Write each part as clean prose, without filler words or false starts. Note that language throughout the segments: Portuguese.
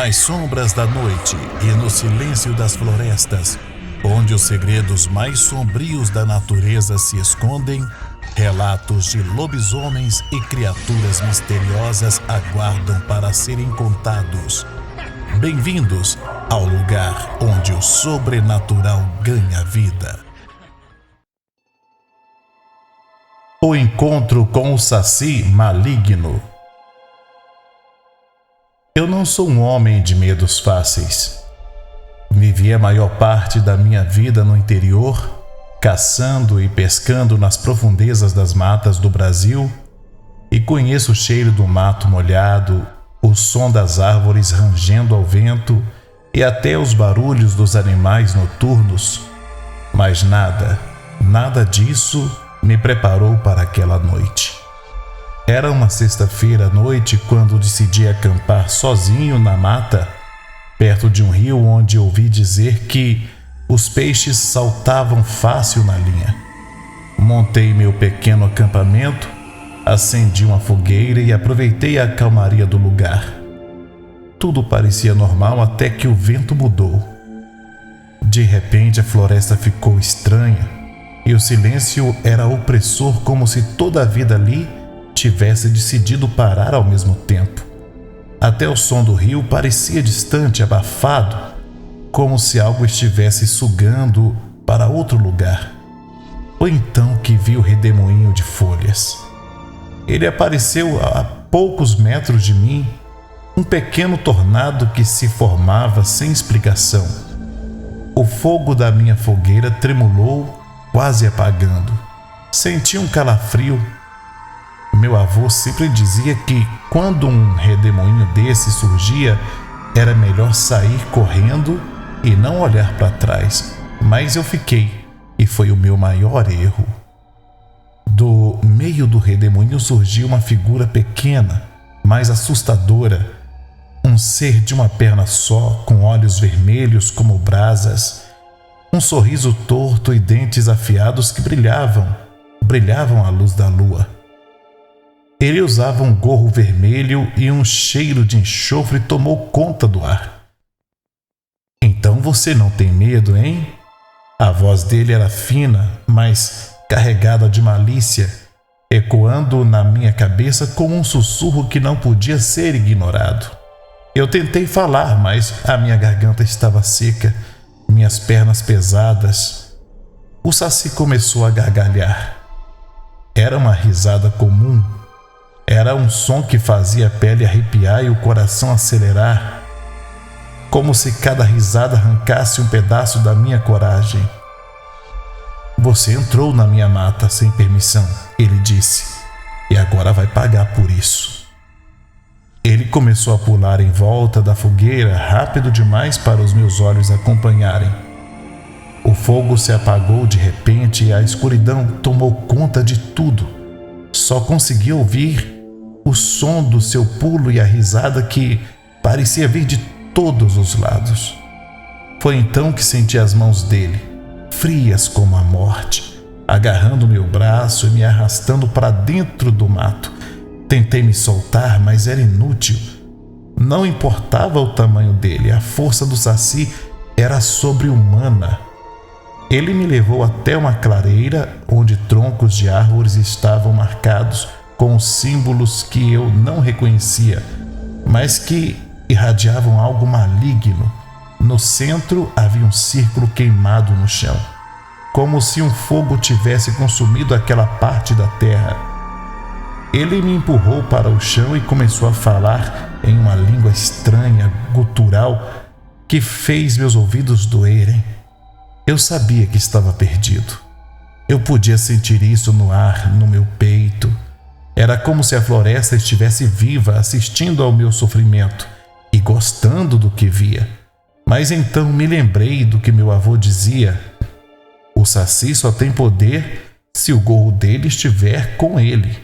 Nas sombras da noite e no silêncio das florestas, onde os segredos mais sombrios da natureza se escondem, relatos de lobisomens e criaturas misteriosas aguardam para serem contados. Bem-vindos ao lugar onde o sobrenatural ganha vida. O encontro com o Saci maligno. Eu não sou um homem de medos fáceis. Vivi a maior parte da minha vida no interior, caçando e pescando nas profundezas das matas do Brasil, e conheço o cheiro do mato molhado, o som das árvores rangendo ao vento e até os barulhos dos animais noturnos. Mas nada disso me preparou para aquela noite. Era uma sexta-feira à noite quando decidi acampar sozinho na mata, perto de um rio onde ouvi dizer que os peixes saltavam fácil na linha. Montei meu pequeno acampamento, acendi uma fogueira e aproveitei a calmaria do lugar. Tudo parecia normal até que o vento mudou. De repente a floresta ficou estranha e o silêncio era opressor, como se toda a vida ali tivesse decidido parar ao mesmo tempo. Até o som do rio parecia distante, abafado, como se algo estivesse sugando para outro lugar. Foi então que vi o redemoinho de folhas. Ele apareceu a poucos metros de mim, um pequeno tornado que se formava sem explicação. O fogo da minha fogueira tremulou, quase apagando. Senti um calafrio. Meu avô sempre dizia que quando um redemoinho desse surgia, era melhor sair correndo e não olhar para trás. Mas eu fiquei, e foi o meu maior erro. Do meio do redemoinho surgiu uma figura pequena, mas assustadora. Um ser de uma perna só, com olhos vermelhos como brasas, um sorriso torto e dentes afiados que brilhavam à luz da lua. Ele usava um gorro vermelho e um cheiro de enxofre tomou conta do ar. Então você não tem medo, hein? A voz dele era fina, mas carregada de malícia, ecoando na minha cabeça como um sussurro que não podia ser ignorado. Eu tentei falar, mas a minha garganta estava seca, minhas pernas pesadas. O Saci começou a gargalhar. Era uma risada comum. Era um som que fazia a pele arrepiar e o coração acelerar, como se cada risada arrancasse um pedaço da minha coragem. Você entrou na minha mata sem permissão, ele disse, e agora vai pagar por isso. Ele começou a pular em volta da fogueira, rápido demais para os meus olhos acompanharem. O fogo se apagou de repente e a escuridão tomou conta de tudo. Só consegui ouvir o som do seu pulo e a risada que parecia vir de todos os lados. Foi então que senti as mãos dele, frias como a morte, agarrando meu braço e me arrastando para dentro do mato. Tentei me soltar, mas era inútil. Não importava o tamanho dele, a força do Saci era sobre-humana. Ele me levou até uma clareira onde troncos de árvores estavam marcados com símbolos que eu não reconhecia, mas que irradiavam algo maligno. No centro havia um círculo queimado no chão, como se um fogo tivesse consumido aquela parte da terra. Ele me empurrou para o chão e começou a falar em uma língua estranha, gutural, que fez meus ouvidos doerem. Eu sabia que estava perdido. Eu podia sentir isso no ar, no meu peito. Era como se a floresta estivesse viva, assistindo ao meu sofrimento e gostando do que via. Mas então me lembrei do que meu avô dizia: o Saci só tem poder se o gorro dele estiver com ele.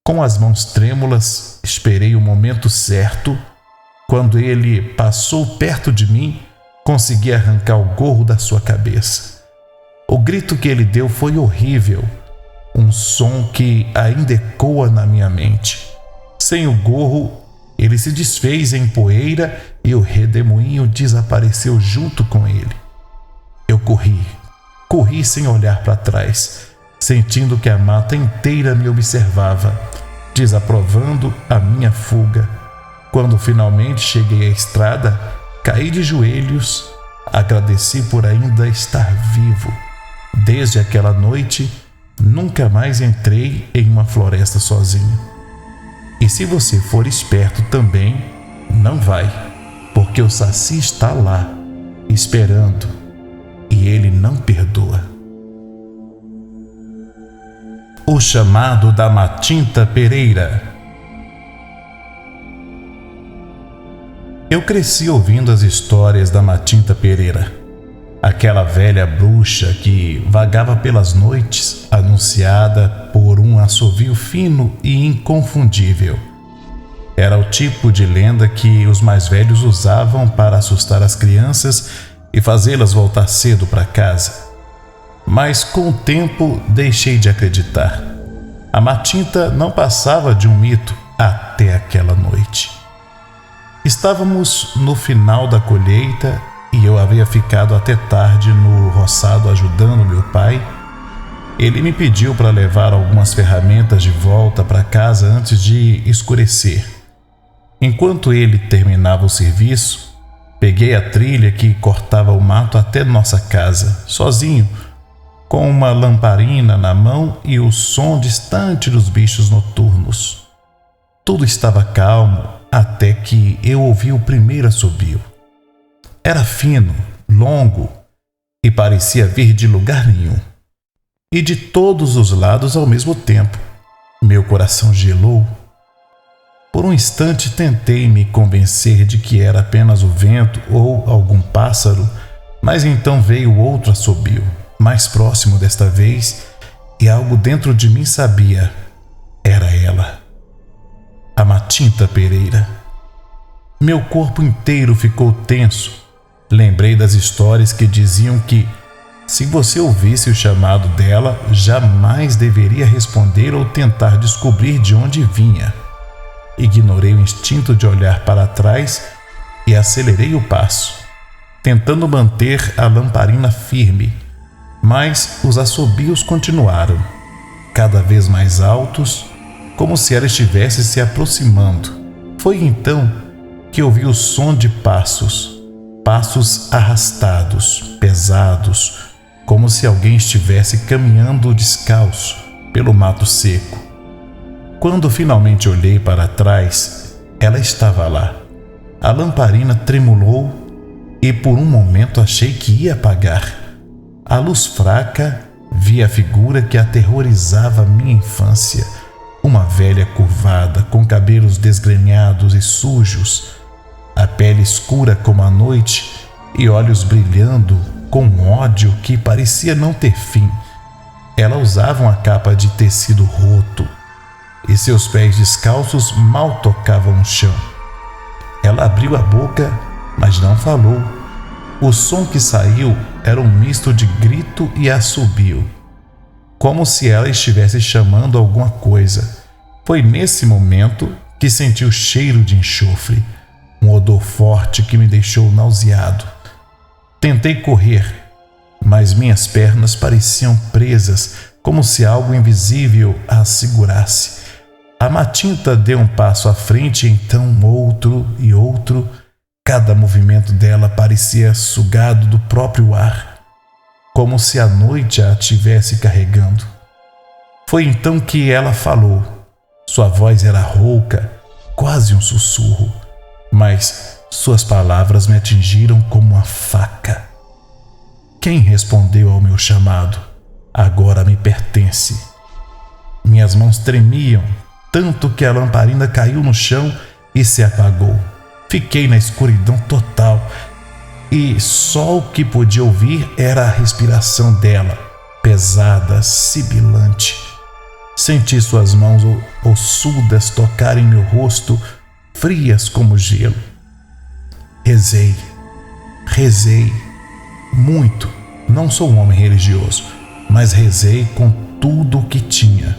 Com as mãos trêmulas, esperei o momento certo. Quando ele passou perto de mim, consegui arrancar o gorro da sua cabeça. O grito que ele deu foi horrível, um som que ainda ecoa na minha mente. Sem o gorro, ele se desfez em poeira e o redemoinho desapareceu junto com ele. Eu corri sem olhar para trás, sentindo que a mata inteira me observava, desaprovando a minha fuga. Quando finalmente cheguei à estrada, caí de joelhos, agradeci por ainda estar vivo. Desde aquela noite, nunca mais entrei em uma floresta sozinho. E se você for esperto também, não vai, porque o Saci está lá, esperando, e ele não perdoa. O chamado da Matinta Pereira. Eu cresci ouvindo as histórias da Matinta Pereira, aquela velha bruxa que vagava pelas noites, anunciada por um assovio fino e inconfundível. Era o tipo de lenda que os mais velhos usavam para assustar as crianças e fazê-las voltar cedo para casa. Mas com o tempo deixei de acreditar. A Matinta não passava de um mito até aquela noite. Estávamos no final da colheita e eu havia ficado até tarde no roçado ajudando meu pai. Ele me pediu para levar algumas ferramentas de volta para casa antes de escurecer. Enquanto ele terminava o serviço, peguei a trilha que cortava o mato até nossa casa, sozinho, com uma lamparina na mão e o som distante dos bichos noturnos. Tudo estava calmo até que eu ouvi o primeiro assobio. Era fino, longo e parecia vir de lugar nenhum. E de todos os lados ao mesmo tempo. Meu coração gelou. Por um instante tentei me convencer de que era apenas o vento ou algum pássaro, mas então veio outro assobio, mais próximo desta vez, e algo dentro de mim sabia. Era ela. A Matinta Pereira. Meu corpo inteiro ficou tenso. Lembrei das histórias que diziam que, se você ouvisse o chamado dela, jamais deveria responder ou tentar descobrir de onde vinha. Ignorei o instinto de olhar para trás e acelerei o passo, tentando manter a lamparina firme, mas os assobios continuaram, cada vez mais altos, como se ela estivesse se aproximando. Foi então que ouvi o som de passos arrastados, pesados, como se alguém estivesse caminhando descalço pelo mato seco. Quando finalmente olhei para trás, ela estava lá. A lamparina tremulou e por um momento achei que ia apagar. À luz fraca, vi a figura que aterrorizava minha infância. Uma velha curvada, com cabelos desgrenhados e sujos, a pele escura como a noite e olhos brilhando com um ódio que parecia não ter fim. Ela usava uma capa de tecido roto e seus pés descalços mal tocavam o chão. Ela abriu a boca, mas não falou. O som que saiu era um misto de grito e assobio, como se ela estivesse chamando alguma coisa. Foi nesse momento que senti o cheiro de enxofre, um odor forte que me deixou nauseado. Tentei correr, mas minhas pernas pareciam presas, como se algo invisível as segurasse. A Matinta deu um passo à frente, então outro e outro. Cada movimento dela parecia sugado do próprio ar, como se a noite a estivesse carregando. Foi então que ela falou. Sua voz era rouca, quase um sussurro, mas suas palavras me atingiram como uma faca. Quem respondeu ao meu chamado agora me pertence. Minhas mãos tremiam, tanto que a lamparina caiu no chão e se apagou. Fiquei na escuridão total e só o que podia ouvir era a respiração dela, pesada, sibilante. Senti suas mãos ossudas tocarem meu rosto, frias como gelo. Rezei muito. Não sou um homem religioso, mas rezei com tudo o que tinha.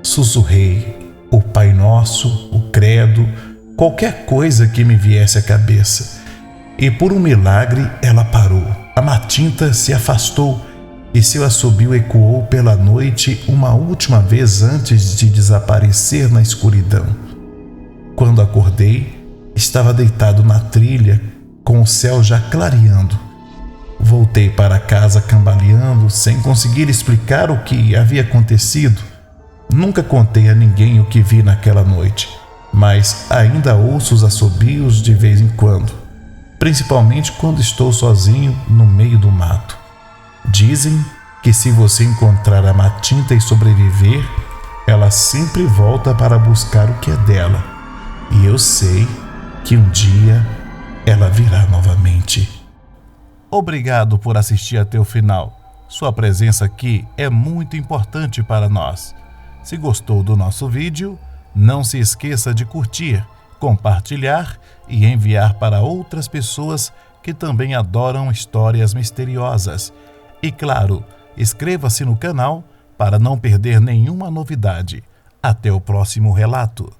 Sussurrei o Pai Nosso, o Credo, qualquer coisa que me viesse à cabeça. e por um milagre ela parou. A matinta se afastou e seu assobio ecoou pela noite uma última vez antes de desaparecer na escuridão. Quando acordei, estava deitado na trilha, com o céu já clareando. Voltei para casa cambaleando, sem conseguir explicar o que havia acontecido. Nunca contei a ninguém o que vi naquela noite, mas ainda ouço os assobios de vez em quando, principalmente quando estou sozinho no meio do mato. Dizem que se você encontrar a matinta e sobreviver, ela sempre volta para buscar o que é dela. E eu sei que um dia ela virá novamente. Obrigado por assistir até o final. Sua presença aqui é muito importante para nós. Se gostou do nosso vídeo, não se esqueça de curtir, compartilhar e enviar para outras pessoas que também adoram histórias misteriosas. E claro, inscreva-se no canal para não perder nenhuma novidade. Até o próximo relato.